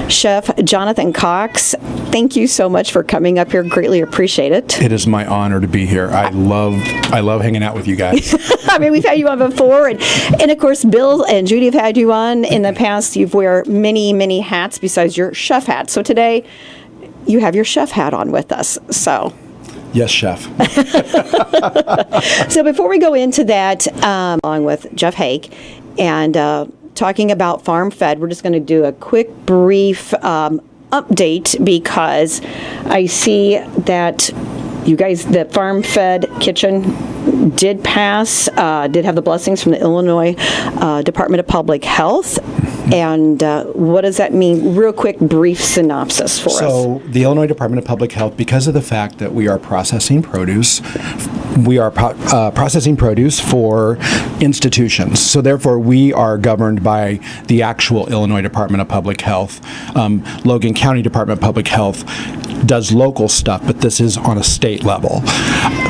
Chef Jonathan Cox, thank you so much for coming up here. Greatly appreciate it. It is my honor to be here. I love hanging out with you guys. I mean, we've had you on before, and of course, Bill and Judy have had you on in the past. You wear many, many hats besides your chef hat. So today, you have your chef hat on with us. So. Yes, chef. So before we go into that, along with Jeff Hake, and talking about Farm Fed, we're just going to do a quick, brief update because I see that you guys, the Farm Fed kitchen did pass, did have the blessings from the Illinois Department of Public Health. And what does that mean? Real quick, brief synopsis for us. So the Illinois Department of Public Health, because of the fact that we are processing produce, processing produce for institutions. So therefore, we are governed by the actual Illinois Department of Public Health. Logan County Department of Public Health does local stuff, but this is on a state level.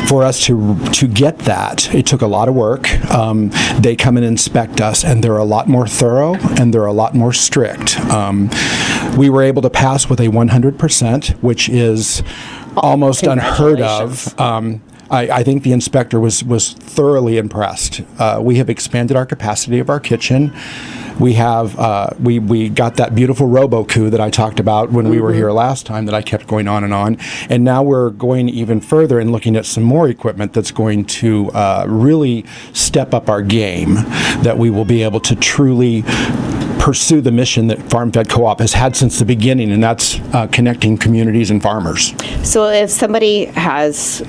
For us to get that, it took a lot of work. They come and inspect us, and they're a lot more thorough, and they're a lot more strict. We were able to pass with a 100%, which is almost unheard of. I think the inspector was thoroughly impressed. We have expanded our capacity of our kitchen. We have we got that beautiful robo-coup that I talked about when we were here last time that I kept going on, and now we're going even further and looking at some more equipment that's going to really step up our game, that we will be able to truly pursue the mission that Farm Fed Co-op has had since the beginning, and that's connecting communities and farmers. So if somebody has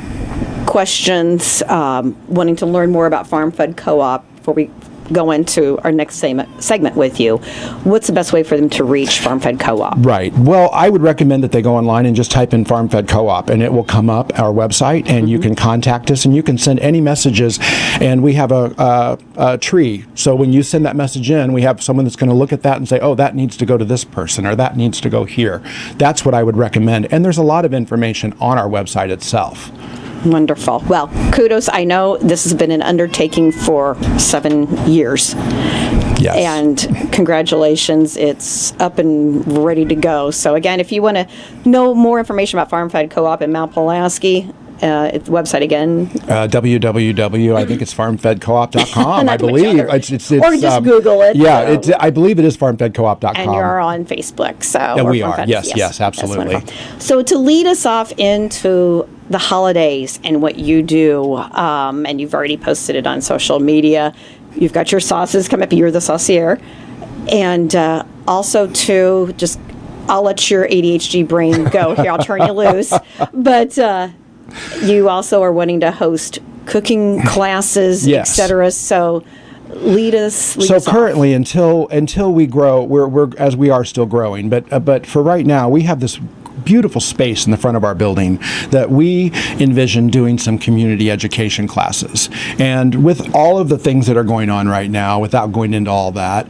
questions, wanting to learn more about Farm Fed Co-op before we go into our next segment with you, what's the best way for them to reach Farm Fed Co-op? Right. Well, I would recommend that they go online and just type in Farm Fed Co-op, and it will come up our website, and you can contact us, and you can send any messages, and we have a tree. So when you send that message in, we have someone that's going to look at that and say, oh, that needs to go to this person, or that needs to go here. That's what I would recommend. And there's a lot of information on our website itself. Wonderful. Well, kudos. I know this has been an undertaking for 7 years. Yes. And congratulations, it's up and ready to go. So again, if you want to know more information about Farm Fed Co-op in Mount Pulaski, the website again. www. I think it's farmfedcoop.com. I believe it's or just Google it. Yeah, I believe it is farmfedcoop.com. And you're on Facebook, so yeah, we are. Yes, absolutely. So to lead us off into the holidays and what you do, and you've already posted it on social media. You've got your sauces come up. You're the saucier, and also to just, I'll let your ADHD brain go here. I'll turn you loose, but. You also are wanting to host cooking classes, yes, etc. So lead us currently, off. until we grow, we're as we are still growing, but for right now, we have this beautiful space in the front of our building that we envision doing some community education classes. And with all of the things that are going on right now, without going into all that,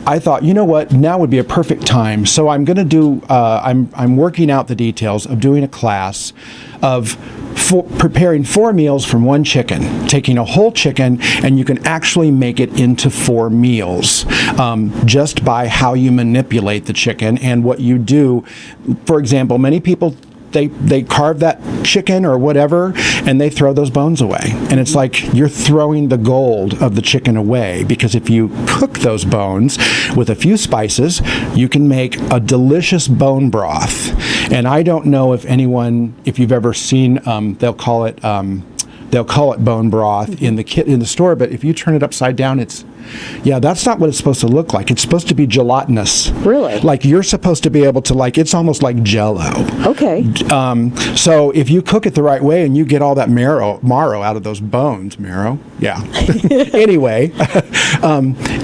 I thought, you know what, now would be a perfect time. So I'm going to do, I'm working out the details of doing a class of preparing 4 meals from one chicken, taking a whole chicken, and you can actually make it into 4 meals just by how you manipulate the chicken and what you do. For example, many people, they carve that chicken or whatever, and they throw those bones away. And it's like you're throwing the gold of the chicken away, because if you cook those bones with a few spices, you can make a delicious bone broth. And I don't know if you've ever seen, they'll call it bone broth in the store, but if you turn it upside down, that's not what it's supposed to look like. It's supposed to be gelatinous. Really? Like you're supposed to be able to, it's almost like Jell-O. Okay. So if you cook it the right way and you get all that marrow out of those bones, yeah. Anyway,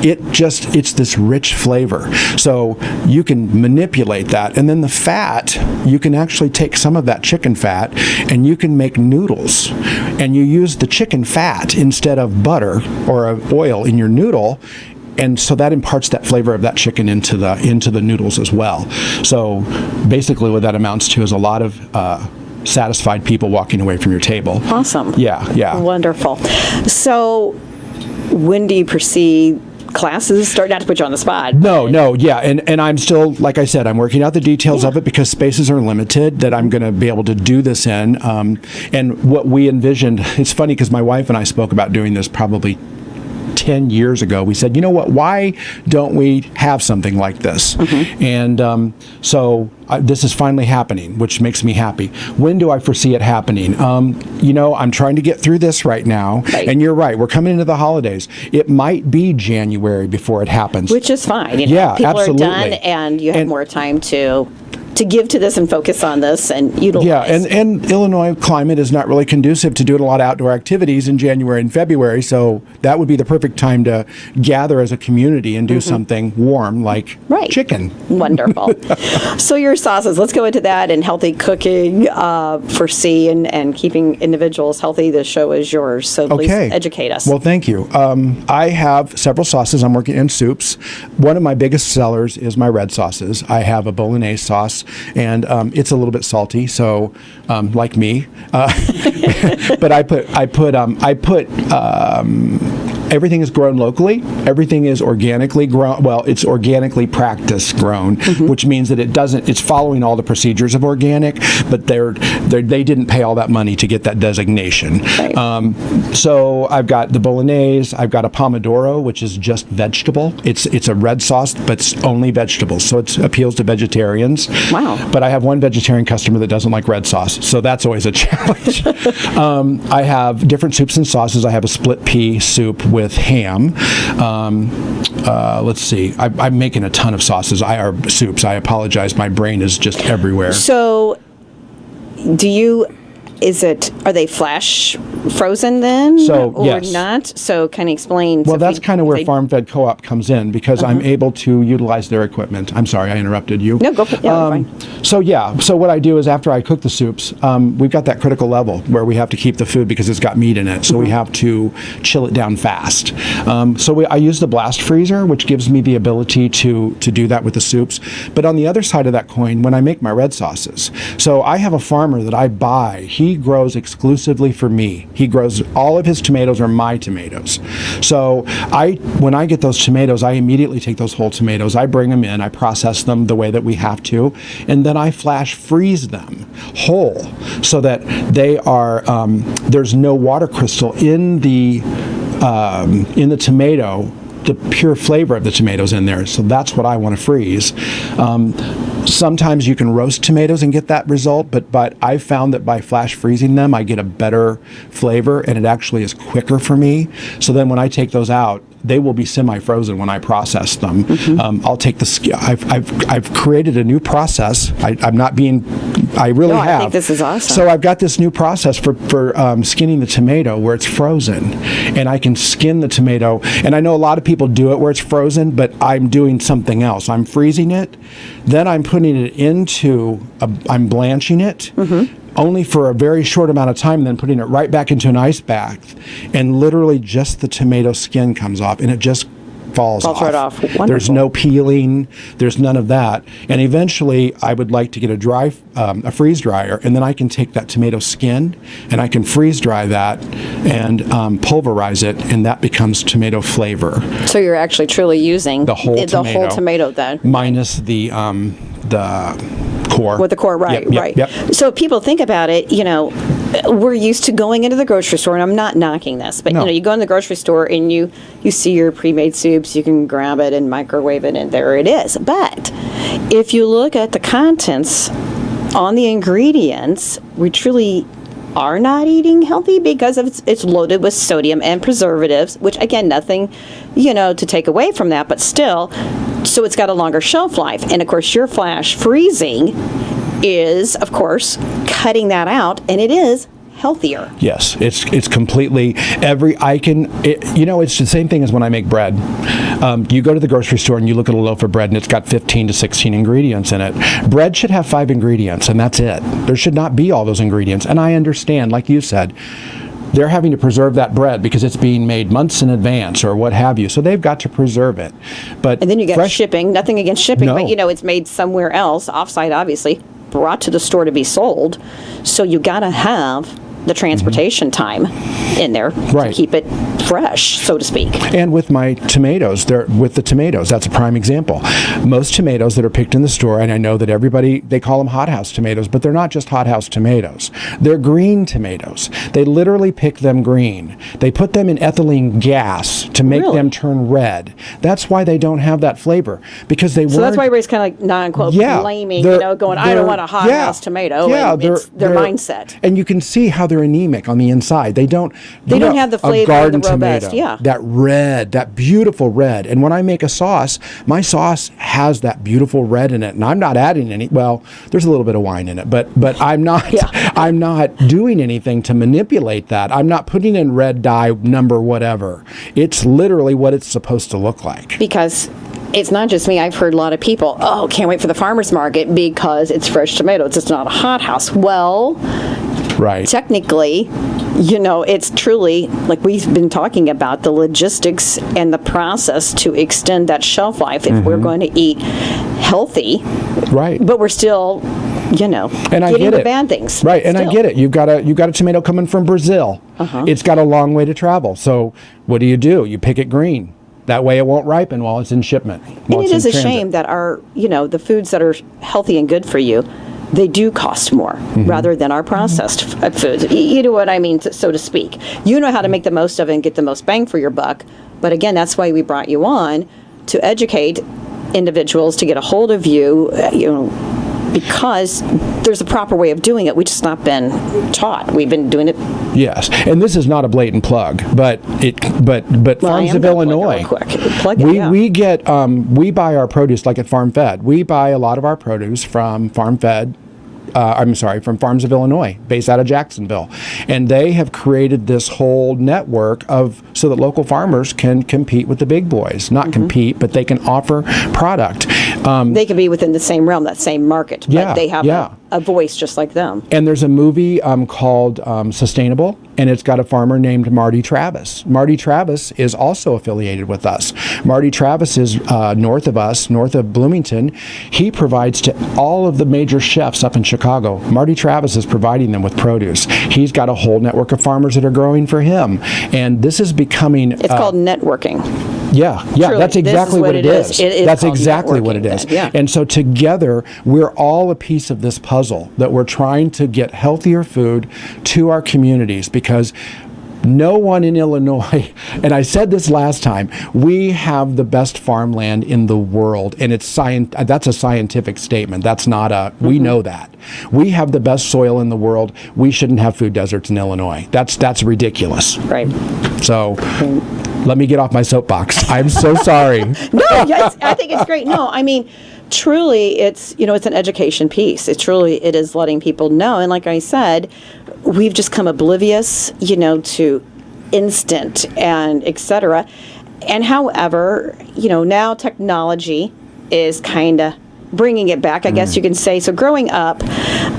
it's this rich flavor. So you can manipulate that. And then the fat, you can actually take some of that chicken fat and you can make noodles. And you use the chicken fat instead of butter or oil in your noodle. And so that imparts that flavor of that chicken into the noodles as well. So basically what that amounts to is a lot of satisfied people walking away from your table. Awesome. Yeah. Wonderful. So when do you foresee classes start? Not to put you on the spot. No, yeah, and I'm still, like I said, I'm working out the details of it because spaces are limited that I'm going to be able to do this in. And what we envisioned, it's funny because my wife and I spoke about doing this probably 10 years ago. We said, you know what, why don't we have something like this? And so this is finally happening, which makes me happy. When do I foresee it happening? I'm trying to get through this right now. Right. And you're right, we're coming into the holidays. It might be January before it happens. Which is fine. Yeah, people absolutely. are done, and you have more time to give to this and focus on this and utilize. Yeah, and Illinois climate is not really conducive to doing a lot of outdoor activities in January and February, so that would be the perfect time to gather as a community and do something warm like chicken. Wonderful. So your sauces, let's go into that, and healthy cooking for C and keeping individuals healthy. The show is yours, so please educate us. Well, thank you. I have several sauces. I'm working in soups. One of my biggest sellers is my red sauces. I have a bolognese sauce, and it's a little bit salty, so like me. But I put everything is grown locally. Everything is organically grown. Well, it's organically practice grown, which means that it's following all the procedures of organic, but they didn't pay all that money to get that designation. Right. So I've got the bolognese. I've got a pomodoro, which is just vegetable. It's a red sauce, but it's only vegetables, so it appeals to vegetarians. Wow. But I have one vegetarian customer that doesn't like red sauce, so that's always a challenge. I have different soups and sauces. I have a split pea soup with ham. Let's see. I'm making a ton of sauces. Or soups. I apologize. My brain is just everywhere. So, are they flash frozen then? Or yes. not? So kind of explain. Well, that's kind of where Farm Fed Co-op comes in, because I'm able to utilize their equipment. I'm sorry, I interrupted you. No, go for it. Yeah, fine. So what I do is after I cook the soups, we've got that critical level where we have to keep the food because it's got meat in it. So we have to chill it down fast. I use the blast freezer, which gives me the ability to do that with the soups. But on the other side of that coin, when I make my red sauces, so I have a farmer that I buy. He grows exclusively for me. He grows all of his tomatoes are my tomatoes. So when I get those tomatoes, I immediately take those whole tomatoes, I bring them in, I process them the way that we have to, and then I flash freeze them whole so that they are there's no water crystal in the tomato. The pure flavor of the tomatoes in there. So that's what I want to freeze. Sometimes you can roast tomatoes and get that result, but I've found that by flash freezing them, I get a better flavor, and it actually is quicker for me. So then when I take those out, they will be semi-frozen when I process them. I'll take the skin. I've created a new process. I'm not being. I really have. I think this is awesome. So I've got this new process for skinning the tomato where it's frozen, and I can skin the tomato. And I know a lot of people do it where it's frozen, but I'm doing something else. I'm freezing it, then I'm putting it I'm blanching it. Only for a very short amount of time, then putting it right back into an ice bath, and literally just the tomato skin comes off, and it just falls off. Right off. Wonderful. There's no peeling. There's none of that. And eventually, I would like to get a freeze dryer, and then I can take that tomato skin and I can freeze dry that and pulverize it, and that becomes tomato flavor. So you're actually truly using the whole tomato then, minus the core. With the core, right, right. Yep. So people think about it, we're used to going into the grocery store, and I'm not knocking this, but you go in the grocery store and you see your pre-made soups, you can grab it and microwave it, and there it is. But if you look at the contents on the ingredients, we truly are not eating healthy because it's loaded with sodium and preservatives, which again, nothing, to take away from that, but still, so it's got a longer shelf life. And of course, your flash freezing is, of course, cutting that out, and it is healthier. Yes, it's completely it's the same thing as when I make bread. You go to the grocery store and you look at a loaf of bread and it's got 15 to 16 ingredients in it. Bread should have 5 ingredients, and that's it. There should not be all those ingredients. And I understand, like you said, they're having to preserve that bread because it's being made months in advance or what have you. So they've got to preserve it. And then you get shipping. Nothing against shipping, No. but it's made somewhere else, offsite obviously, brought to the store to be sold. So you got to have the transportation time in there to keep it fresh, so to speak. And with my tomatoes, with the tomatoes, that's a prime example. Most tomatoes that are picked in the store, and I know that everybody, they call them hothouse tomatoes, but they're not just hothouse tomatoes. They're green tomatoes. They literally pick them green. They put them in ethylene gas to make them turn red. That's why they don't have that flavor, because they weren't. So that's why everybody's kind of like, non-quote, blaming, going, I don't want a hothouse tomato. Yeah, and it's their mindset. And you can see how they're anemic on the inside. They don't have the flavor of the robust, that red, that beautiful red. And when I make a sauce, my sauce has that beautiful red in it, and I'm not adding any. Well, there's a little bit of wine in it, but I'm not. I'm not doing anything to manipulate that. I'm not putting in red dye number whatever. It's literally what it's supposed to look like. Because it's not just me. I've heard a lot of people, can't wait for the farmer's market because it's fresh tomatoes. It's not a hothouse. Well, technically, it's truly, like we've been talking about, the logistics and the process to extend that shelf life if we're going to eat healthy. Right. But we're still, getting the bad things. Right, and I get it. You've got a tomato coming from Brazil. It's got a long way to travel. So what do? You pick it green. That way it won't ripen while it's in shipment. And it is a shame that our, the foods that are healthy and good for you, they do cost more rather than our processed foods. You know what I mean, so to speak. You know how to make the most of it and get the most bang for your buck. But again, that's why we brought you on, to educate individuals, to get a hold of you, because there's a proper way of doing it. We've just not been taught. We've been doing it. Yes, and this is not a blatant plug, but Farms of Illinois. We buy our produce like at Farm Fed. We buy a lot of our produce from Farm Fed. From Farms of Illinois, based out of Jacksonville. And they have created this whole network so that local farmers can compete with the big boys. Not compete, but they can offer product. They can be within the same realm, that same market, but they have a voice just like them. And there's a movie called Sustainable, and it's got a farmer named Marty Travis. Marty Travis is also affiliated with us. Marty Travis is north of us, north of Bloomington. He provides to all of the major chefs up in Chicago. Marty Travis is providing them with produce. He's got a whole network of farmers that are growing for him. And this is becoming... It's called networking. Yeah, Truly, that's exactly what it is. That's exactly what it is. Yeah. And so together, we're all a piece of this puzzle that we're trying to get healthier food to our communities, because no one in Illinois, and I said this last time, we have the best farmland in the world, and that's a scientific statement. That's not we know that. We have the best soil in the world. We shouldn't have food deserts in Illinois. That's ridiculous. Right. So... Let me get off my soapbox. I'm so sorry. I think it's great. No, I mean, truly, it's an education piece. It is letting people know. And like I said, we've just come oblivious, to instant and et cetera. And however, now technology is kind of bringing it back, I guess you can say. So growing up,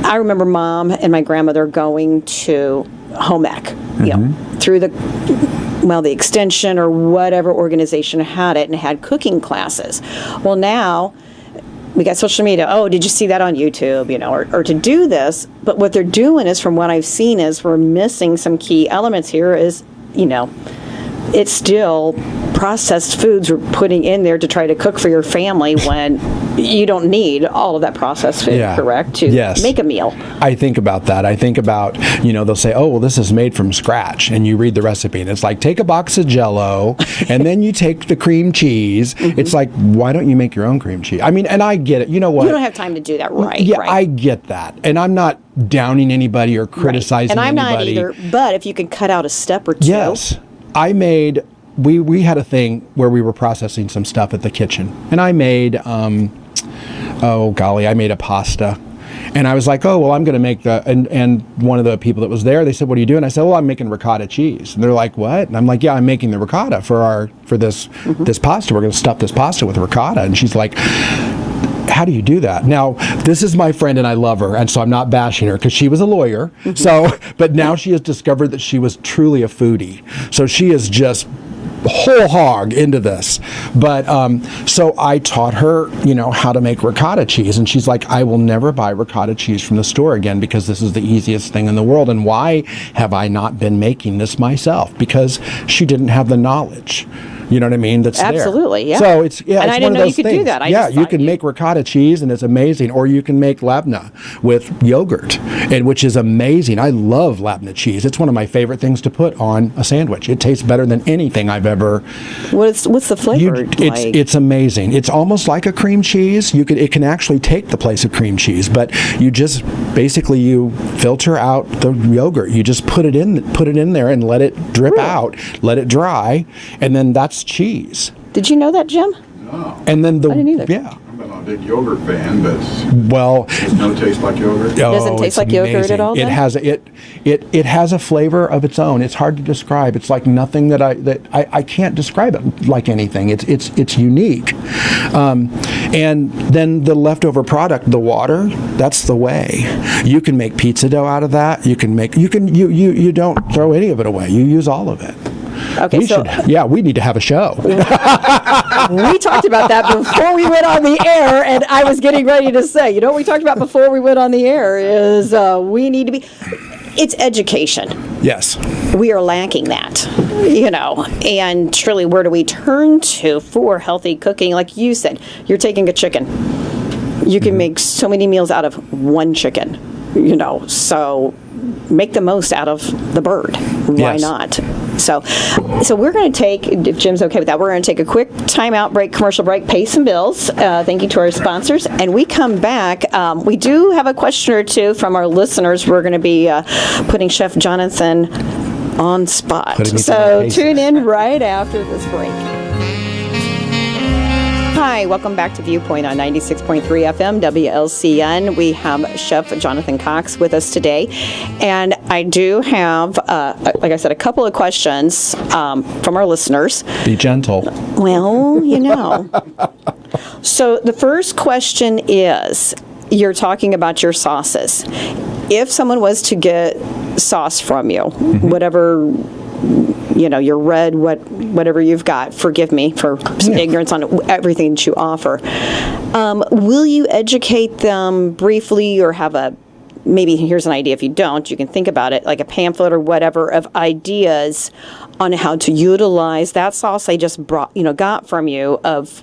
I remember Mom and my grandmother going to home ec, through the extension or whatever organization had it, and had cooking classes. Well, now we got social media. Oh, did you see that on YouTube? Or to do this. But what they're doing is, from what I've seen, is we're missing some key elements here. Is it's still processed foods we're putting in there to try to cook for your family when you don't need all of that processed food, correct, to make a meal. I think about that. I think about, they'll say, oh, well, this is made from scratch. And you read the recipe, and it's like, take a box of Jell-O, and then you take the cream cheese. It's like, why don't you make your own cream cheese? I mean, and I get it. You know what? You don't have time to do that, right? Yeah, right. I get that. And I'm not downing anybody or criticizing anybody. And I'm not either, but if you can cut out a step or two. Yes. I made... We had a thing where we were processing some stuff at the kitchen, and I made, I made a pasta, and I was like, oh, well, I'm going to make and one of the people that was there, they said, what are you doing? I said, well, I'm making ricotta cheese. And they're like, what? And I'm like, yeah, I'm making the ricotta for this pasta. We're going to stuff this pasta with ricotta. And she's like, how do you do that? Now, this is my friend, and I love her, and so I'm not bashing her, because she was a lawyer. But now she has discovered that she was truly a foodie. So she is just whole hog into this. But so I taught her, how to make ricotta cheese, and she's like, I will never buy ricotta cheese from the store again because this is the easiest thing in the world. And why have I not been making this myself? Because she didn't have the knowledge. You know what I mean? That's absolutely, there. yeah. So it's and it's I didn't know you could do that. You can make ricotta cheese, and it's amazing. Or you can make labna with yogurt, which is amazing. I love labna cheese. It's one of my favorite things to put on a sandwich. It tastes better than anything I've ever. What's the flavor like? It's amazing. It's almost like a cream cheese. It can actually take the place of cream cheese, but you just basically you filter out the yogurt. You just put it in there and let it drip out, let it dry, and then that's cheese. Did you know that, Jim? No. And then I didn't either. Yeah. I'm not a big yogurt fan, but Does no taste like yogurt. It doesn't taste like yogurt at all, It then? has a flavor of its own. It's hard to describe. It's like nothing that I can't describe it like anything. It's unique. And then the leftover product, the water, that's the way. You can make pizza dough out of that. You don't throw any of it away. You use all of it. Okay, we need to have a show. We talked about that before we went on the air, and I was getting ready to say, what we talked about before we went on the air is we need to be. It's education. Yes. We are lacking that, and truly, where do we turn to for healthy cooking? Like you said, you're taking a chicken. You can make so many meals out of one chicken, so make the most out of the bird. Why not? So we're going to take, if Jim's okay with that, we're going to take a quick timeout break, commercial break, pay some bills. Thank you to our sponsors. And we come back. We do have a question or two from our listeners. We're going to be putting Chef Jonathan on spot. So tune in right after this break. Hi, welcome back to Viewpoint on 96.3 FM WLCN. We have Chef Jonathan Cox with us today. And I do have, like I said, a couple of questions from our listeners. Be gentle. Well, So the first question is, you're talking about your sauces. If someone was to get sauce from you, whatever your red, whatever you've got, forgive me for some ignorance on everything that you offer. Will you educate them briefly or have maybe here's an idea, if you don't, you can think about it, like a pamphlet or whatever of ideas on how to utilize that sauce I just got from you of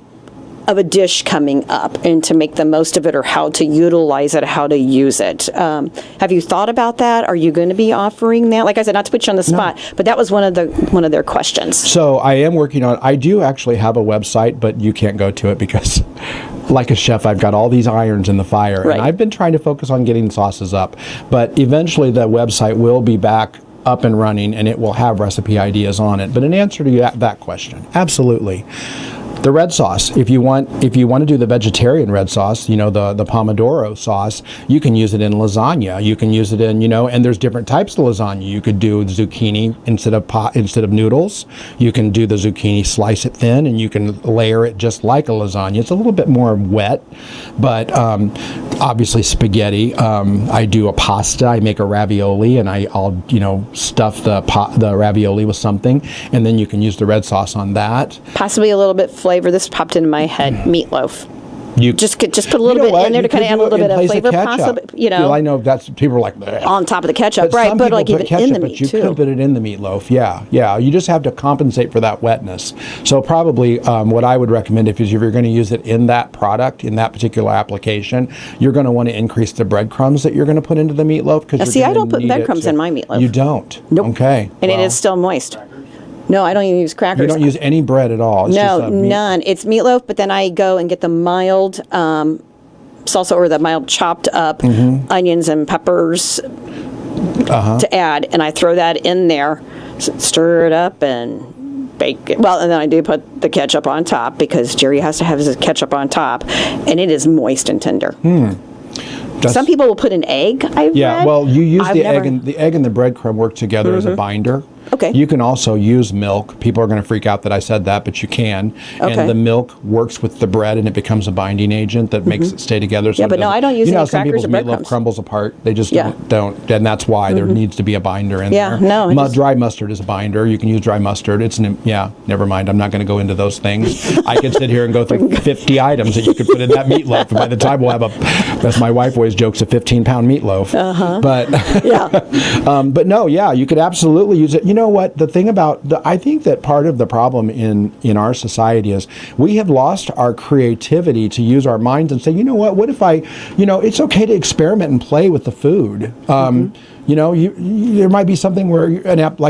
a dish coming up and to make the most of it, or how to utilize it, how to use it. Have you thought about that? Are you going to be offering that? Like I said, not to put you on the spot, but that was one of their questions. So I am working on. I do actually have a website, but you can't go to it because, like a chef, I've got all these irons in the fire, right. And I've been trying to focus on getting sauces up. But eventually, the website will be back up and running, and it will have recipe ideas on it. But in answer to that question, absolutely. The red sauce, if you want to do the vegetarian red sauce, the pomodoro sauce, you can use it in lasagna. You can use it in, and there's different types of lasagna. You could do zucchini instead of noodles. You can do the zucchini, slice it thin, and you can layer it just like a lasagna. It's a little bit more wet, but obviously spaghetti. I do a pasta. I make a ravioli, and I'll stuff the ravioli with something, and then you can use the red sauce on that. Possibly a little bit flavor. This popped into my head. Meatloaf. You just put a little bit in there to kind of add a little bit of flavor, possibly. I know that's people are like bleh. On top of the ketchup, right? But like even in the meat too. But you could put it in the meatloaf. Yeah. You just have to compensate for that wetness. So probably what I would recommend if you're going to use it in that product, in that particular application, you're going to want to increase the breadcrumbs that you're going to put into the meatloaf because I don't put breadcrumbs in my meatloaf. You don't. Nope. Okay. And it is still moist. No, I don't even use crackers. You don't use any bread at all? It's no, none. It's meatloaf, but then I go and get the mild salsa or the mild chopped up onions and peppers to add, and I throw that in there, stir it up, and bake it. Well, and then I do put the ketchup on top because Jerry has to have his ketchup on top, and it is moist and tender. Some people will put an egg. I've read. Well, you use the egg and the breadcrumb work together as a binder. Okay. You can also use milk. People are going to freak out that I said that, but you can. Okay. And the milk works with the bread, and it becomes a binding agent that makes it stay together. So Yeah, but no, I don't use you know, any some crackers people's or meatloaf breadcrumbs. crumbles apart. They just Yeah. don't, and that's why there needs to be a binder in Yeah, there. no, I just- Dry mustard is a binder. You can use dry mustard. Never mind. I'm not going to go into those things. I could sit here and go through 50 items that you could put in that meatloaf. And by the time we'll have as my wife always jokes, a 15-pound meatloaf. But Yeah. but no, yeah, you could absolutely use it. You know what? The thing about I think that part of the problem in our society is we have lost our creativity to use our minds and say, you know what if it's okay to experiment and play with the food. You know, there might be something where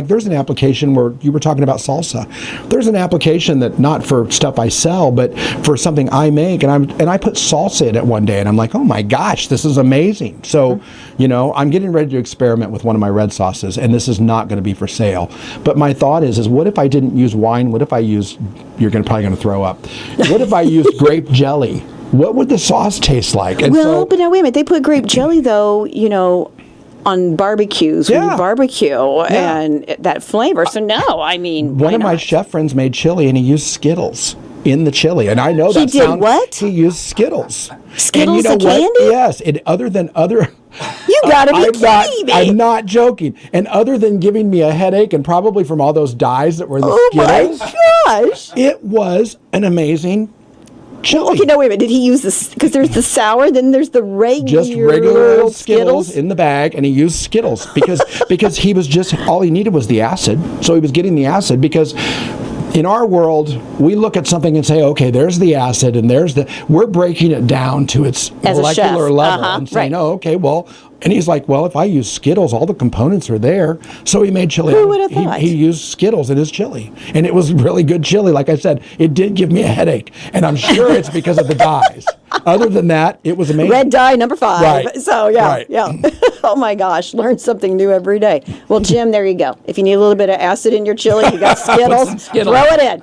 there's an application where you were talking about salsa. There's an application that not for stuff I sell, but for something I make, and I put salsa in it one day, and I'm like, oh my gosh, this is amazing. So, you know, I'm getting ready to experiment with one of my red sauces, and this is not going to be for sale. But my thought is what if I didn't use wine? What if I use? Probably going to throw up. What if I used grape jelly? What would the sauce taste like? And Well, but now wait a minute. They put grape jelly though, you know, on barbecues when Yeah. you barbecue Yeah. and that flavor. So no, I mean, one why of my not? chef friends made chili, and he used Skittles in the chili, and I know He that did sounds. what? He used Skittles. Skittles, and you know the what? candy? Yes, and other than other. You gotta be I'm not, kidding me. I'm not joking. And other than giving me a headache, and probably from all those dyes that were in the Oh Skittles, my gosh! it was an amazing chili. Okay, no, wait a minute. Did he use this? Because there's the sour, then there's the regular, Just regular old Skittles in the bag, and he used Skittles because he was just all he needed was the acid. So he was getting the acid because in our world we look at something and say, okay, there's the acid, and we're breaking it down to its As a molecular chef. level Uh-huh, and saying, right. oh, okay, well. And he's like, well, if I use Skittles, all the components are there. So he made chili. Who would have thought? He used Skittles in his chili. And it was really good chili. Like I said, it did give me a headache. And I'm sure it's because of the dyes. Other than that, it was amazing. Red dye number 5. Right. So yeah, Right. yeah. Oh my gosh, learn something new every day. Well, Jim, there you go. If you need a little bit of acid in your chili, you got Skittles, throw it in.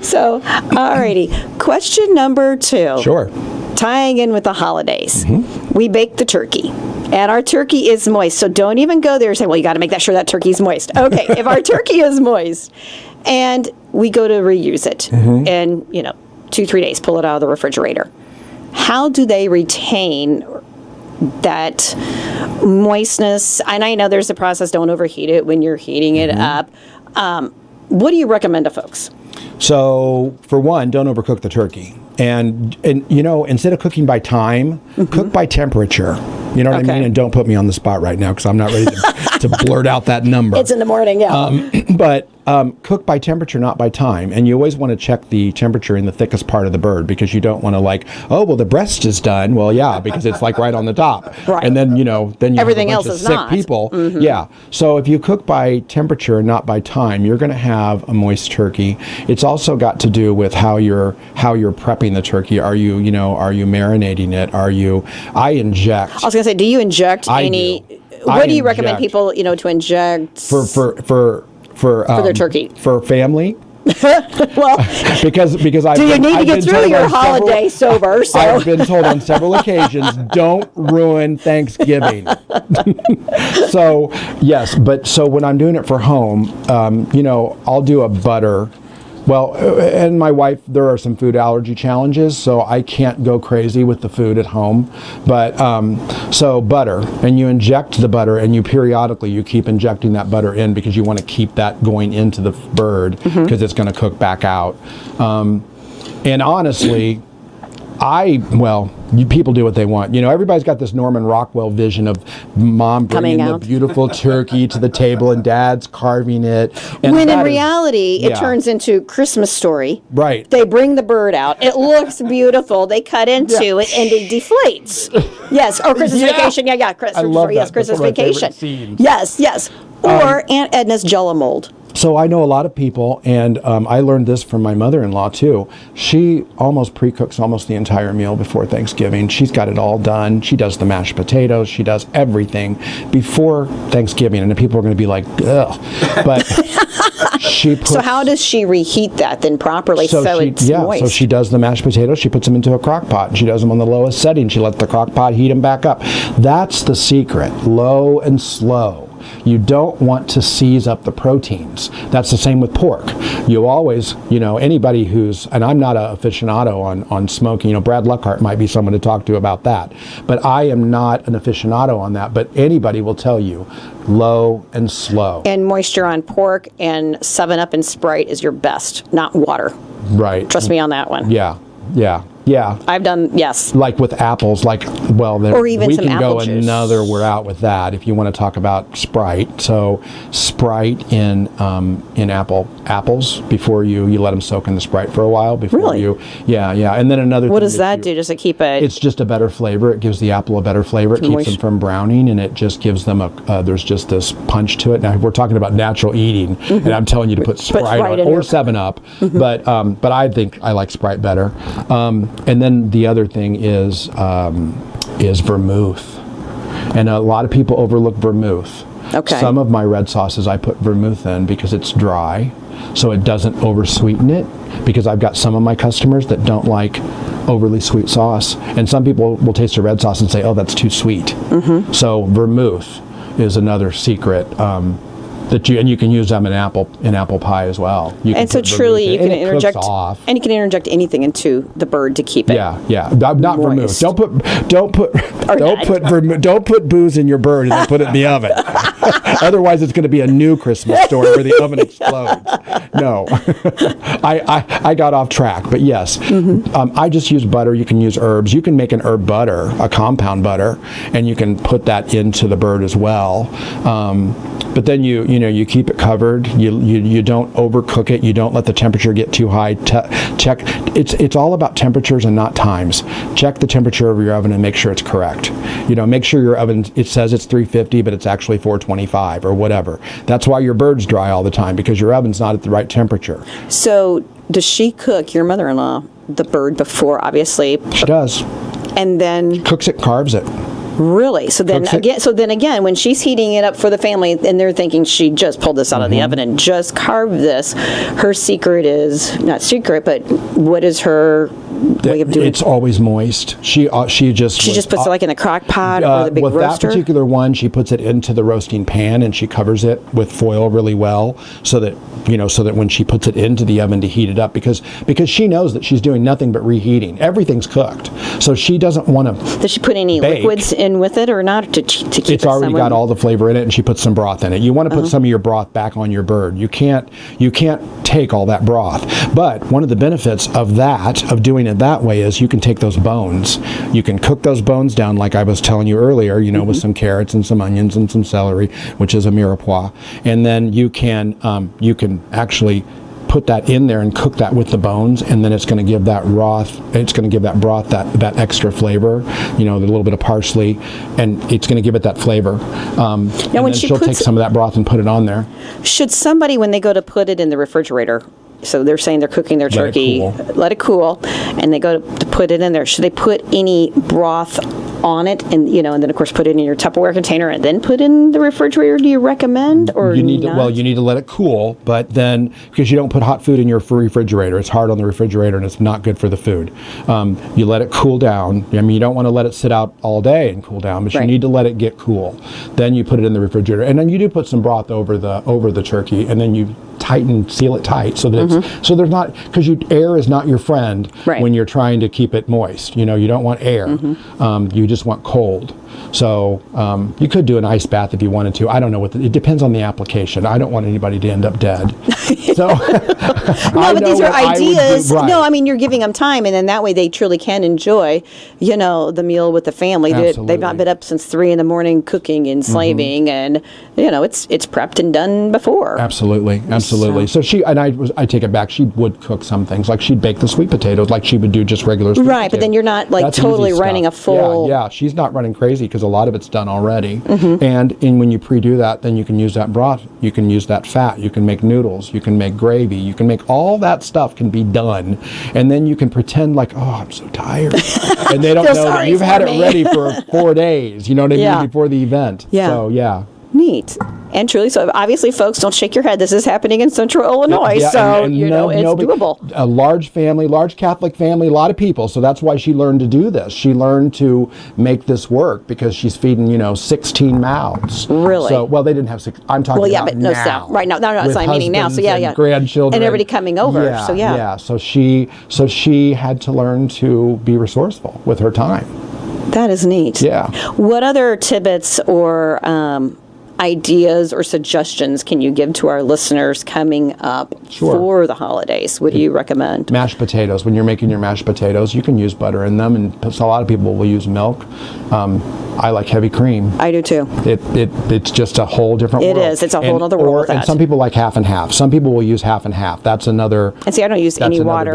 So, alrighty. Question number 2. Sure. Tying in with the holidays, we bake the turkey. And our turkey is moist. So don't even go there and say, well, you got to make that sure that turkey's moist. Okay, if our turkey is moist and we go to reuse it and, 2-3 days, pull it out of the refrigerator. How do they retain that moistness? And I know there's a process, don't overheat it when you're heating it up. What do you recommend to folks? So, for one, don't overcook the turkey. And instead of cooking by time, cook by temperature. You know what I Okay. mean? And don't put me on the spot right now because I'm not ready to blurt out that number. It's in the morning, yeah. But cook by temperature, not by time. And you always want to check the temperature in the thickest part of the bird because you don't want to the breast is done. Well, yeah, because it's like right on the top. Right. And then, then you Everything have a bunch else of is sick not. people. Yeah. So if you cook by temperature and not by time, you're going to have a moist turkey. It's also got to do with how you're prepping the turkey. Are you marinating it? I inject. I was going to say, do you inject I any? do. What I do you recommend inject. people, to inject for their turkey? for family? Well, because I've do you been, need to I've get been through told your on several- holiday sober? So I've been told on several occasions, don't ruin Thanksgiving. So yes, but so when I'm doing it for home, I'll do a butter. Well, and my wife, there are some food allergy challenges, so I can't go crazy with the food at home. But so butter, and you inject the butter, and you periodically keep injecting that butter in because you want to keep that going into the bird because it's going to cook back out. And honestly, people do what they want. Everybody's got this Norman Rockwell vision of mom bringing Coming the out. beautiful turkey to the table and dad's carving it. And when in that is- reality, it yeah. turns into Christmas Story. Right. They bring the bird out. It looks beautiful. They cut into it and it deflates. Yes. Or Christmas Yeah. Vacation. Yeah. Christmas love Story. Yes. that. That's Christmas one of my favorite Vacation. scenes. Yes. Or Aunt Edna's Jell-O mold. So I know a lot of people, and I learned this from my mother-in-law too. She almost pre-cooks almost the entire meal before Thanksgiving. She's got it all done. She does the mashed potatoes. She does everything before Thanksgiving, and the people are going to be like, ugh. But she puts... So how does she reheat that then properly so it's moist? So she does the mashed potatoes. She puts them into a crock pot. And she does them on the lowest setting. She lets the crock pot heat them back up. That's the secret, low and slow. You don't want to seize up the proteins. That's the same with pork. You always, anybody who's, and I'm not an aficionado on smoking, Brad Luckhart might be someone to talk to about that, but I am not an aficionado on that, but anybody will tell you, low and slow. And moisture on pork and 7-Up and Sprite is your best, not water. Right. Trust me on that one. Yeah. I've done, yes. Like with apples, or even we some can apple go juice. another route with that if you want to talk about Sprite. So Sprite in apples before you let them soak in the Sprite for a while before Really? Yeah. And then another What thing does that do? Does it keep it? It's just a better flavor. It gives the apple a better flavor. It keeps them from browning, and it just gives them there's just this punch to it. Now we're talking about natural eating, and I'm telling you to put Sprite on or 7-Up, but I think I like Sprite better. And then the other thing is vermouth, and a lot of people overlook vermouth. Okay. Some of my red sauces I put vermouth in because it's dry, so it doesn't oversweeten it, because I've got some of my customers that don't like overly sweet sauce, and some people will taste a red sauce and say, oh, that's too sweet. Mm-hmm. So vermouth is another secret that you can use them in apple pie as well. And so truly you can interject, off. and you can interject anything into the bird to keep it. Yeah. Not vermouth. moist. Don't put booze in your bird and then put it in the oven. Otherwise, it's going to be a new Christmas story where the oven explodes. No, I got off track, but yes, I just use butter. You can use herbs. You can make an herb butter, a compound butter, and you can put that into the bird as well. But then you keep it covered. You don't overcook it. You don't let the temperature get too high. Check. It's all about temperatures and not times. Check the temperature of your oven and make sure it's correct. Make sure your oven, it says it's 350, but it's actually 425 or whatever. That's why your bird's dry all the time, because your oven's not at the right temperature. So does she cook, your mother-in-law, the bird before, obviously? She does. And then Cooks it, carves it. really? So then again, when she's heating it up for the family, and they're thinking she just pulled this out of the oven and just carved this, her secret is not secret, but what is her way of doing it? It's always moist. She just puts it like in a crock pot or the big with roaster? that particular one, she puts it into the roasting pan and she covers it with foil really well, so that when she puts it into the oven to heat it up, because she knows that she's doing nothing but reheating. Everything's cooked, so she doesn't want to. Does she put any liquids in with it or not to keep It's it already got all the flavor in it, and she puts some broth in it. You want to put some of your broth back on your bird. You can't take all that broth. But one of the benefits of doing it that way is you can take those bones. You can cook those bones down, like I was telling you earlier, with some carrots and some onions and some celery, which is a mirepoix. And then you can actually put that in there and cook that with the bones, and then it's going to give that broth that extra flavor, the little bit of parsley, and it's going to give it that flavor. Now when she'll take some of that broth and put it on there. Should somebody, when they go to put it in the refrigerator, so they're saying they're cooking their turkey, let it cool, and they go to put it in there, should they put any broth on it, and then of course put it in your Tupperware container and then put it in the refrigerator? Do you recommend, or you need to let it cool, but then, because you don't put hot food in your refrigerator, it's hard on the refrigerator and it's not good for the food. You let it cool down. You don't want to let it sit out all day and cool down, but you need to let it get cool. Then you put it in the refrigerator, and then you do put some broth over the turkey, and then you seal it tight, so that so there's not, because air is not your friend when you're trying to keep it moist. You don't want air. You just want cold. So you could do an ice bath if you wanted to. I don't know it depends on the application. I don't want anybody to end up dead. So no, but these are ideas. No, I mean, you're giving them time, and then that way they truly can enjoy, the meal with the family. They've not been up since 3 a.m. cooking and slaving, and it's prepped and done before. Absolutely. So she, and I take it back. She would cook some things, like she'd bake the sweet potatoes, like she would do just regular sweet potatoes. But then you're not That's totally running a full. Yeah, she's not running crazy, because a lot of it's done already. And when you pre-do that, then you can use that broth, you can use that fat, you can make noodles, you can make gravy, you can make all that stuff can be done, and then you can pretend like, oh, I'm so tired, and they don't know that you've had it ready for 4 days. You know what I mean, before the event. Yeah. So yeah. Neat. And truly, so obviously, folks, don't shake your head. This is happening in Central Illinois, Yeah, so and it's doable. A large family, large Catholic family, a lot of people. So that's why she learned to do this. She learned to make this work because she's feeding, 16 mouths. Really? So, well, they didn't have six. I'm talking about but no, now. right now, no, it's with not meaning now. So husbands and grandchildren and everybody coming over. Yeah, so yeah. yeah. So she had to learn to be resourceful with her time. That is neat. Yeah. What other tidbits or ideas or suggestions can you give to our listeners coming up for the holidays? What do you recommend? Mashed potatoes. When you're making your mashed potatoes, you can use butter in them, and a lot of people will use milk. I like heavy cream. I do too. It's just a whole different world. It is. It's a whole other world with that. And some people like half and half. Some people will use half and half. That's another. And see, I don't use any water.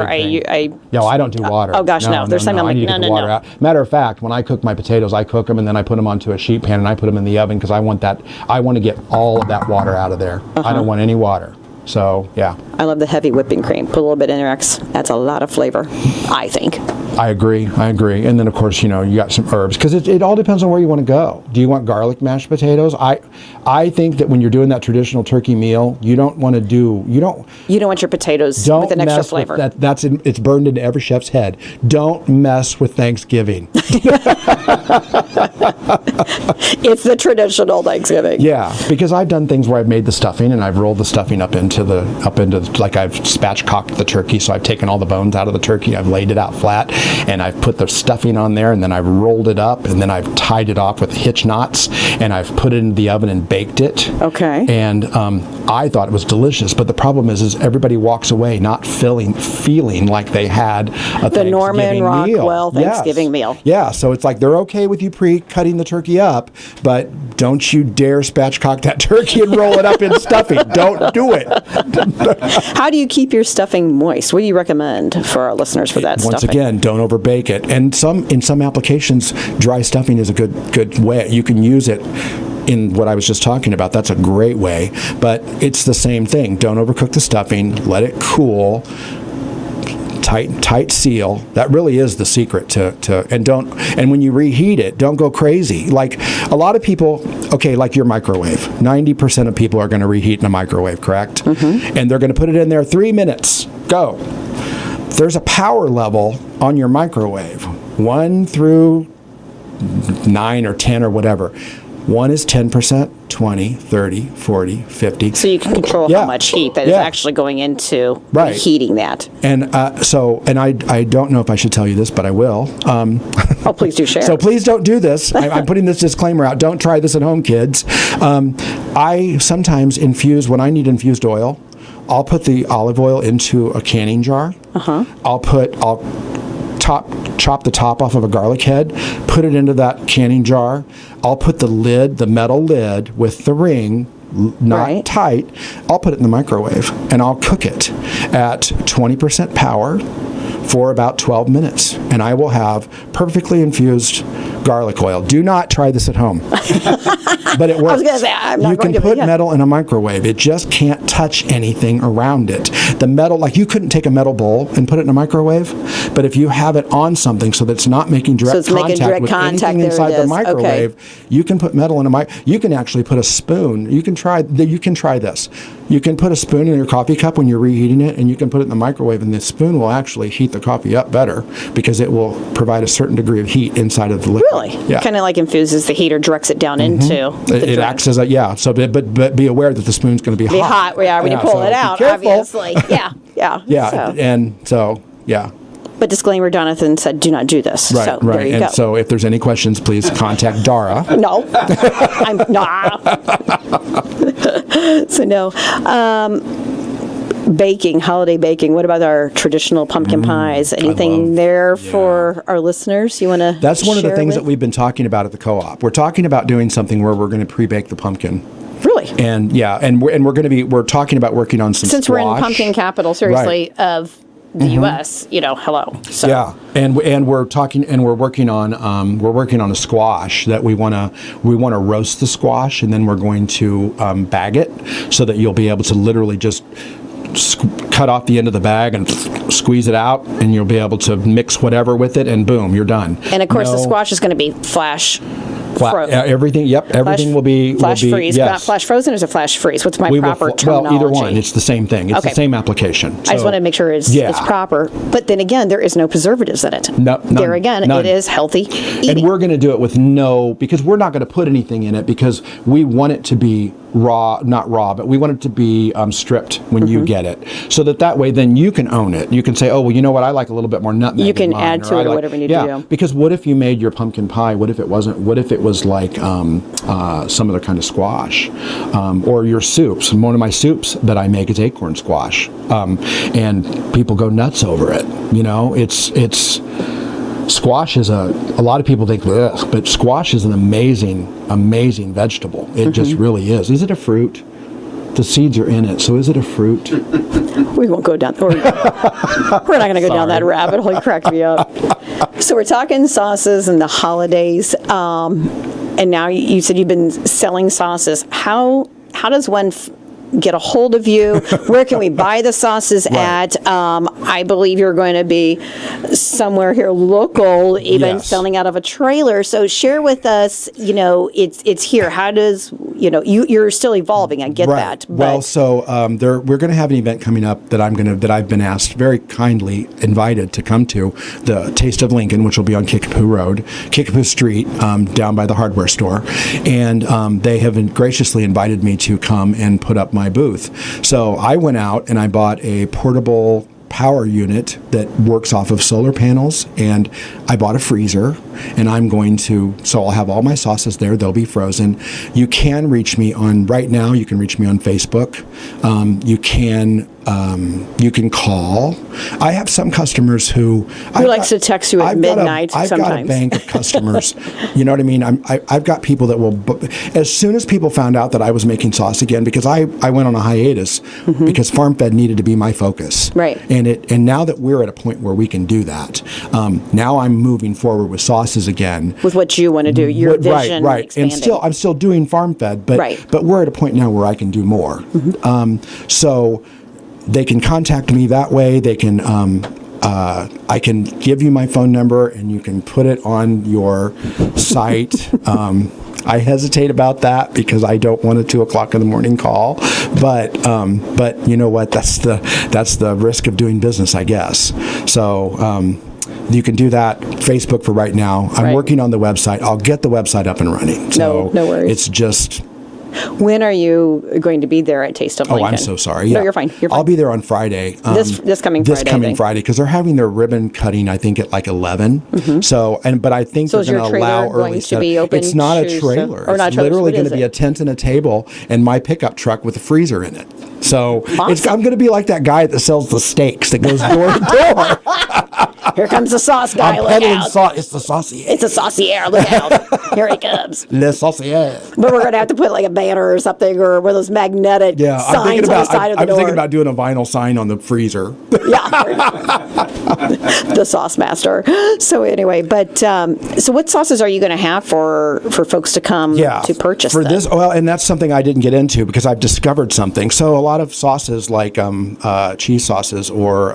No, I don't do water. Oh gosh, no. There's something I'm like, no. Matter of fact, when I cook my potatoes, I cook them and then I put them onto a sheet pan and I put them in the oven because I want to get all of that water out of there. I don't want any water. So, yeah. I love the heavy whipping cream. Put a little bit in there. That's a lot of flavor, I think. I agree. And then, of course, you got some herbs because it all depends on where you want to go. Do you want garlic mashed potatoes? I think that when you're doing that traditional turkey meal, you don't want your potatoes with an extra flavor. It's burned into every chef's head. Don't mess with Thanksgiving. It's the traditional Thanksgiving. Yeah, because I've done things where I've made the stuffing and I've rolled the stuffing up into like I've spatchcocked the turkey, so I've taken all the bones out of the turkey, I've laid it out flat, and I've put the stuffing on there, and then I've rolled it up, and then I've tied it off with hitch knots, and I've put it in the oven and baked it. Okay. And I thought it was delicious, but the problem is everybody walks away not feeling like they had a Thanksgiving Norman Rockwell meal. Thanksgiving meal. Yeah, so it's like they're okay with you pre-cutting the turkey up, but don't you dare spatchcock that turkey and roll it up in stuffing. Don't do it. How do you keep your stuffing moist? What do you recommend for our listeners for that Once stuffing? again, don't overbake it. And in some applications, dry stuffing is a good way. You can use it in what I was just talking about. That's a great way. But it's the same thing. Don't overcook the stuffing. Let it cool. Tight seal. That really is the secret and when you reheat it, don't go crazy. Like a lot of people, like your microwave. 90% of people are going to reheat in a microwave, correct? Mm-hmm. And they're going to put it in there 3 minutes. Go. There's a power level on your microwave, 1 through 9 or 10 or whatever. 1 is 10%, 20, 30, 40, 50. So you can control how much heat that is actually going into heating that. And I don't know if I should tell you this, but I will. Oh, please do share. So please don't do this. I'm putting this disclaimer out. Don't try this at home, kids. I sometimes when I need infused oil, I'll put the olive oil into a canning jar. I'll chop the top off of a garlic head, put it into that canning jar. I'll put the metal lid with the ring, not tight. I'll put it in the microwave and I'll cook it at 20% power for about 12 minutes, and I will have perfectly infused garlic oil. Do not try this at home. But it works. I was going to say, I'm not you going can to put metal in a microwave. It just can't touch anything around it. The metal, like you couldn't take a metal bowl and put it in a microwave, but if you have it on something so that it's not making direct contact with anything inside the microwave, you can put metal in a you can actually put a spoon. You can try this. You can put a spoon in your coffee cup when you're reheating it, and you can put it in the microwave, and the spoon will actually heat the coffee up better because it will provide a certain degree of heat inside of the liquid. Really? Yeah. Kind of like infuses the heat or directs it down into the It acts as So, but be aware that the spoon's going to be hot. Be hot, when you pull it out, obviously. Yeah. But disclaimer, Jonathan said, do not do this. Right, so right. There you go. So if there's any questions, please contact Dara. No. I'm not. So no. Baking, holiday baking. What about our traditional pumpkin pies? Anything there for our listeners you want to That's one of the things with? that we've been talking about at the co-op. We're talking about doing something where we're going to pre-bake the pumpkin. Really? And we're talking about working on some Since squash. we're in pumpkin capital, seriously, of the U.S., hello. So. Yeah, and we're working on a squash that we want to roast the squash, and then we're going to bag it so that you'll be able to literally just cut off the end of the bag and squeeze it out, and you'll be able to mix whatever with it, and boom, you're done. And of course, the squash is going to be flash Everything. Yep. Everything will be flash freeze. Yes. Not flash frozen, or is it flash freeze? What's my proper terminology? Well, either one. It's the same thing. It's the same application. I just want to make sure it's proper. But then again, there is no preservatives in it. No, there again, it is healthy eating. And we're going to do it with because we're not going to put anything in it because we want it to be raw, not raw, but we want it to be stripped when you get it, so that way then you can own it. You can say, oh, well, you know what, I like a little bit more nutmeg. You can add to it or whatever you need to do. Because what if you made your pumpkin pie? What if it wasn't? What if it was like some other kind of squash, or your soups? One of my soups that I make is acorn squash, and people go nuts over it. It's squash is a lot of people think, ugh, but squash is an amazing vegetable. It just really is. Is it a fruit? The seeds are in it, so is it a fruit? We won't go down. We're not going to go down that rabbit hole. You cracked me up. So we're talking sauces and the holidays, and now you said you've been selling sauces. How does one get a hold of you? Where can we buy the sauces at? I believe you're going to be somewhere here local, even selling out of a trailer. So share with us, it's here. How does, you're still evolving. I get that. But well, so we're going to have an event coming up that I've been asked, very kindly invited to come to, the Taste of Lincoln, which will be on Kickapoo Street, down by the hardware store. And they have graciously invited me to come and put up my booth. So I went out and I bought a portable power unit that works off of solar panels, and I bought a freezer, and so I'll have all my sauces there. They'll be frozen. You can reach me right now you can reach me on Facebook. You can call. I have some customers who likes to text you at midnight sometimes. I've got a bank of customers. You know what I mean? I've got people that will, as soon as people found out that I was making sauce again, because I went on a hiatus because farm fed needed to be my focus. Right. And now that we're at a point where we can do that, now I'm moving forward with sauces again. With what you want to do, your vision. Right. Expanding. And I'm still doing farm fed, but we're at a point now where I can do more. So they can contact me that way. They can, I can give you my phone number and you can put it on your site. I hesitate about that because I don't want a 2:00 in the morning call, but you know what? That's the risk of doing business, I guess. So you can do that. Facebook for right now. I'm working on the website. I'll get the website up and running. So no worries. It's just. When are you going to be there at Taste of Lincoln? Oh, I'm so sorry. No, you're fine. I'll be there on Friday. This coming Friday, because they're having their ribbon cutting, I think, at like 11. So, but I think they're going to allow early to be open. It's not a trailer. It's literally going to be a tent and a table and my pickup truck with a freezer in it. So I'm going to be like that guy that sells the steaks that goes door to door. Here comes the sauce guy. Look out. It's the saucier. It's a saucier. Look out. Here he comes. Le saucier. But we're going to have to put like a banner or something, or one of those magnetic signs on the side of the door. I'm thinking about doing a vinyl sign on the freezer. The sauce master. So anyway, but so what sauces are you going to have for folks to come to purchase for this? Well, and that's something I didn't get into because I've discovered something. So a lot of sauces like cheese sauces or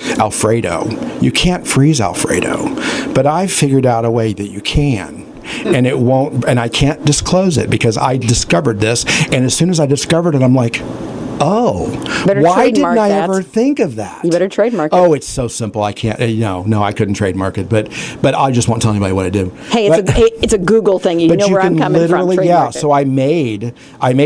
Alfredo, you can't freeze Alfredo, but I've figured out a way that you can. And it won't, and I can't disclose it because I discovered this, and as soon as I discovered it, I'm like, oh, why didn't I ever think of that? You better trademark it. Oh, it's so simple. I can't. No, I couldn't trademark it. But I just won't tell anybody what I do. Hey, it's a Google thing. You know where I'm coming from. Yeah. So I made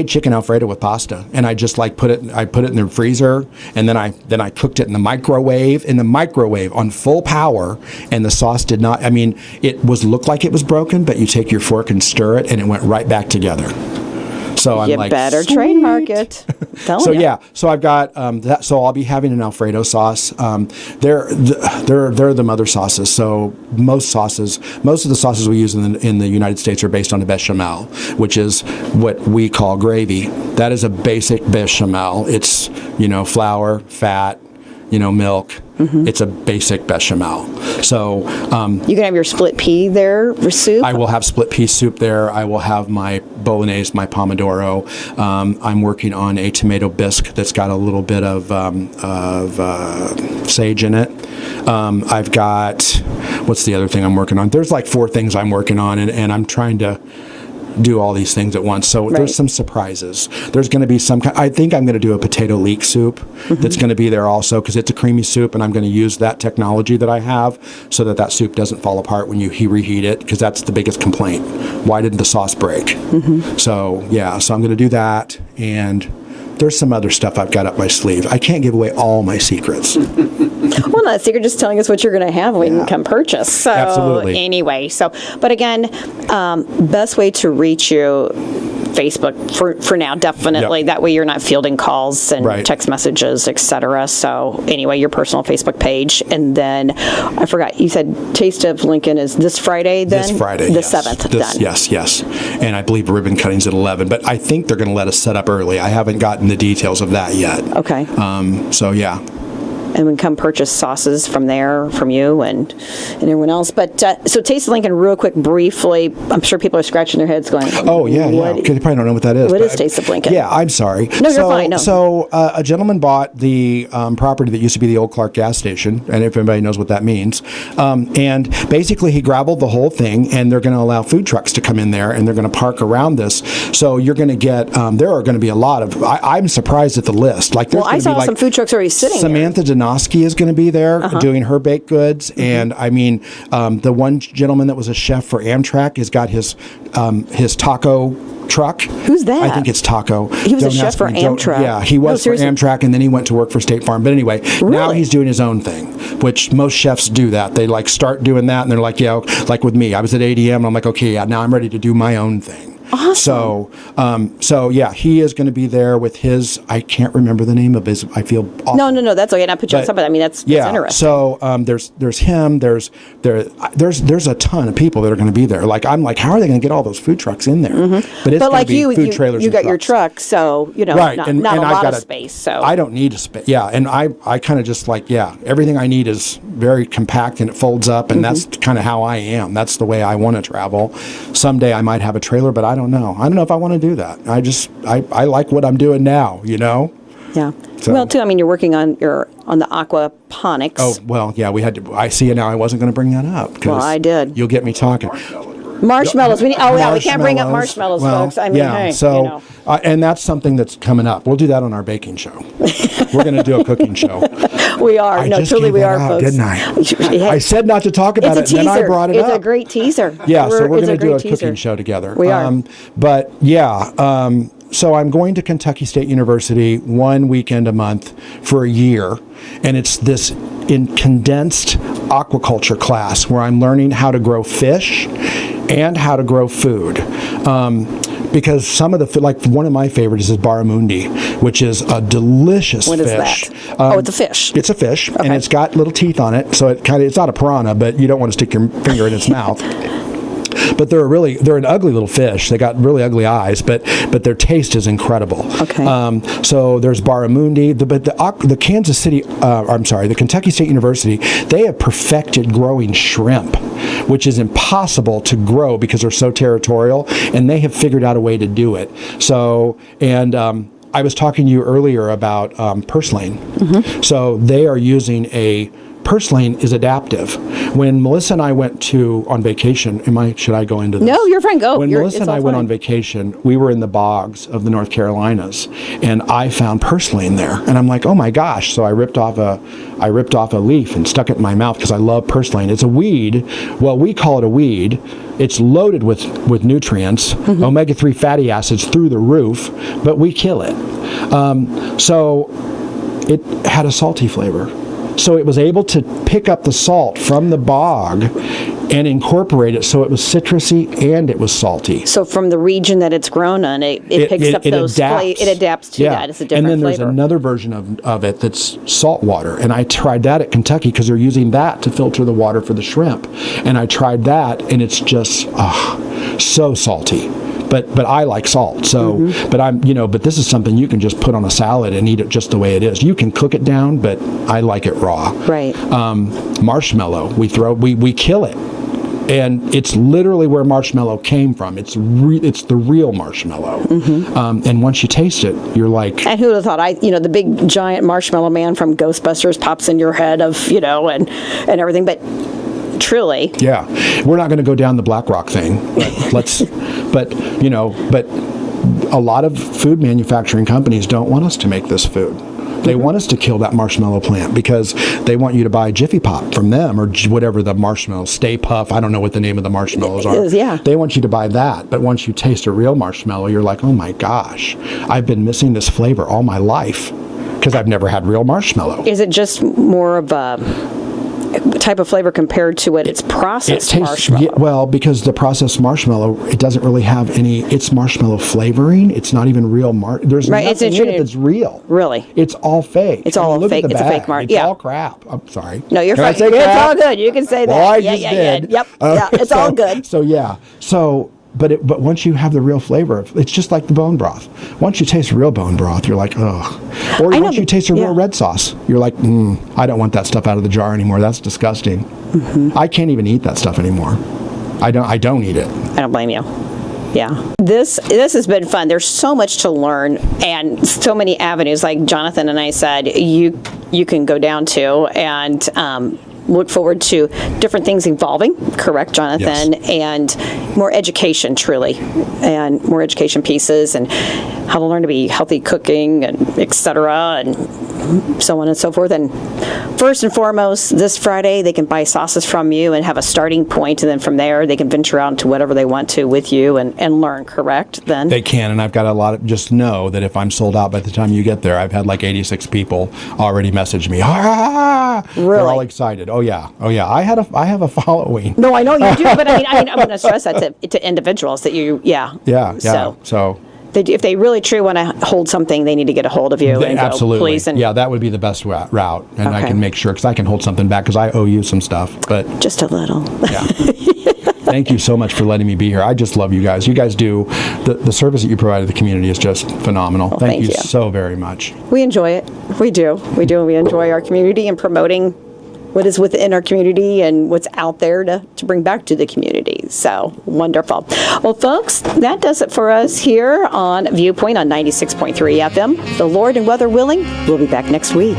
chicken Alfredo with pasta, and I just put it in the freezer, and then I cooked it in the microwave on full power, and the sauce did not. I mean, looked like it was broken, but you take your fork and stir it, and it went right back together. So I'm like, better sweet. Trademark it. So I've got that. So I'll be having an Alfredo sauce. They're the mother sauces. So most of the sauces we use in the United States are based on a bechamel, which is what we call gravy. That is a basic bechamel. It's flour, fat, milk. It's a basic bechamel. So you can have your split pea there for soup. I will have split pea soup there. I will have my bolognese, my pomodoro. I'm working on a tomato bisque that's got a little bit of sage in it. I've got what's the other thing I'm working on? There's like 4 things I'm working on, and I'm trying to do all these things at once. So there's some surprises. There's going to be I think I'm going to do a potato leek soup that's going to be there also, because it's a creamy soup, and I'm going to use that technology that I have so that soup doesn't fall apart when you reheat it, because that's the biggest complaint. Why didn't the sauce break? So yeah, so I'm going to do that, and there's some other stuff I've got up my sleeve. I can't give away all my secrets. Well, not a secret, just telling us what you're going to have when you come purchase. So Absolutely. Anyway, but again, best way to reach you, Facebook for now, definitely. Yep. That way you're not fielding calls and Right. text messages, etc. So anyway, your personal Facebook page. And then I forgot, you said Taste of Lincoln is this Friday then? This Friday, The yes. 7th then. Yes. And I believe ribbon cutting's at 11, but I think they're going to let us set up early. I haven't gotten the details of that yet. Okay. So yeah. And we can come purchase sauces from there, from you and everyone else. But so Taste of Lincoln, real quick, briefly, I'm sure people are scratching their heads going, Oh, yeah. Because you probably don't know what that is. What but is Taste of Lincoln? Yeah, I'm sorry. No, you're fine. No. So a gentleman bought the property that used to be the old Clark gas station, and if anybody knows what that means. And basically, he gravelled the whole thing, and they're going to allow food trucks to come in there, and they're going to park around this. So you're going to get, there are going to be a lot of, I'm surprised at the list. Like, there's Well, I saw some food trucks already sitting there. Samantha Donosky is going to be there doing her baked goods, and I mean, the one gentleman that was a chef for Amtrak has got his taco truck. Who's that? I think it's Taco. He was a chef for Amtrak. Yeah, he was for Amtrak, and then he went to work for State Farm. But anyway, now Really? he's doing his own thing, which most chefs do that. They like start doing that, and they're like, yeah, like with me, I was at ADM, and I'm like, okay, yeah, now I'm ready to do my own thing. Awesome. So yeah, he is going to be there with his, I can't remember the name of his, I feel awful. No, that's okay. Not put you on something. I mean, that's interesting. So there's him. There's a ton of people that are going to be there. Like, I'm like, how are they going to get all those food trucks in there? But it's But like be food you trailers. got and your trucks. truck, so Right, not and a I've lot got of space. So I don't need a space. Yeah, and I kind of just like, everything I need is very compact and it folds up, and that's kind of how I am. That's the way I want to travel. Someday I might have a trailer, but I don't know. I don't know if I want to do that. I like what I'm doing now. Yeah. So- Well, too. I mean, you're working on the aquaponics. Oh well, yeah. We had to. I see it now. I wasn't going to bring that up. 'Cause Well, I did. You'll get me talking. Marshmallows. We can't bring up marshmallows, Well, folks. I mean, yeah. hey, So, and that's something that's coming up. We'll do that on our baking show. We're going to do a cooking show. we are. I No, just truly, gave we that are, out, folks. didn't I? Hey, I said not to talk about it's it, a and then teaser. I brought it It's up. a great teaser. Yeah, so we're it's going to do a great teaser. cooking show together. We are. But yeah, so I'm going to Kentucky State University one weekend a month for a year, and it's this condensed aquaculture class where I'm learning how to grow fish and how to grow food. Because some of the, like one of my favorites is barramundi, which is a delicious What is fish. that? It's a fish. It's a fish, Okay. and it's got little teeth on it, so it's not a piranha, but you don't want to stick your finger in its mouth. But they're an ugly little fish. They got really ugly eyes, but their taste is incredible. Okay. So there's barramundi, but the Kansas City, the Kentucky State University, they have perfected growing shrimp, which is impossible to grow because they're so territorial, and they have figured out a way to do it. So, and I was talking to you earlier about purslane. So they are using purslane is adaptive. When Melissa and I went on vacation, should I go into this? No, you're fine. Go. When Melissa and I went fine. on vacation, we were in the bogs of the North Carolinas, and I found purslane there, and I'm like, oh my gosh! So I ripped off a leaf and stuck it in my mouth because I love purslane. It's a weed. Well, we call it a weed. It's loaded with nutrients, omega-3 fatty acids through the roof, but we kill it. So it had a salty flavor. So it was able to pick up the salt from the bog and incorporate it so it was citrusy and it was salty. So from the region that it's grown on, it picks up those flavors. It adapts to that. It's a different flavor. And then there's another version of it that's salt water. And I tried that at Kentucky because they're using that to filter the water for the shrimp. And I tried that, and it's just so salty. But I like salt, so but this is something you can just put on a salad and eat it just the way it is. You can cook it down, but I like it raw. Right. Marshmallow, we kill it, and it's literally where marshmallow came from. It's the real marshmallow, and once you taste it, you're like. And who would have thought? The big giant marshmallow man from Ghostbusters pops in your head and everything, but. truly. Yeah, we're not going to go down the BlackRock thing. But a lot of food manufacturing companies don't want us to make this food. They want us to kill that marshmallow plant because they want you to buy Jiffy Pop from them or whatever the marshmallow, Stay Puff. I don't know what the name of the marshmallows are. Yeah. They want you to buy that. But once you taste a real marshmallow, you're like, oh my gosh, I've been missing this flavor all my life because I've never had real marshmallow. Is it just more of a type of flavor compared to what it's processed marshmallow? Yeah, well, because the processed marshmallow, it doesn't really have it's marshmallow flavoring. It's not even real there's nothing in it that's real. Really? It's all fake. It's all look fake. At the It's bag. a fake mark. It's all crap. I'm sorry. No, you're Can fine. I say It's crap? all good. You can say that. Well, I yeah, just yeah, did. yeah. Yep. It's all good. So yeah. But once you have the real flavor, it's just like the bone broth. Once you taste real bone broth, you're like, ugh. Or once you taste a real red sauce, you're like, I don't want that stuff out of the jar anymore. That's disgusting. Mm-hmm. I can't even eat that stuff anymore. I don't eat it. I don't blame you. Yeah. This has been fun. There's so much to learn and so many avenues, like Jonathan and I said, you can go down to, and look forward to different things evolving, correct, Jonathan? Yes. And more education, truly, and more education pieces, and how to learn to be healthy cooking, and et cetera, and so on and so forth. And first and foremost, this Friday, they can buy sauces from you and have a starting point, and then from there, they can venture out into whatever they want to with you and learn, correct, then? They can, and I've got a lot of, just know that if I'm sold out by the time you get there, I've had like 86 people already message me. Really? They're all excited. Oh yeah. I have a following. No, I know you do, but I mean, I'm going to stress that to individuals that you, Yeah. So if they really truly want to hold something, they need to get a hold of you and go, absolutely. please. And that would be the best route, and I Okay. can make sure because I can hold something back because I owe you some stuff. But just a little. yeah. Thank you so much for letting me be here. I just love you guys. You guys do the service that you provide to the community is just phenomenal. Well, thank you you so very much. We enjoy it. We do. We enjoy our community and promoting what is within our community and what's out there to bring back to the community. So wonderful. Well, folks, that does it for us here on Viewpoint on 96.3 FM. The Lord and weather willing, we'll be back next week.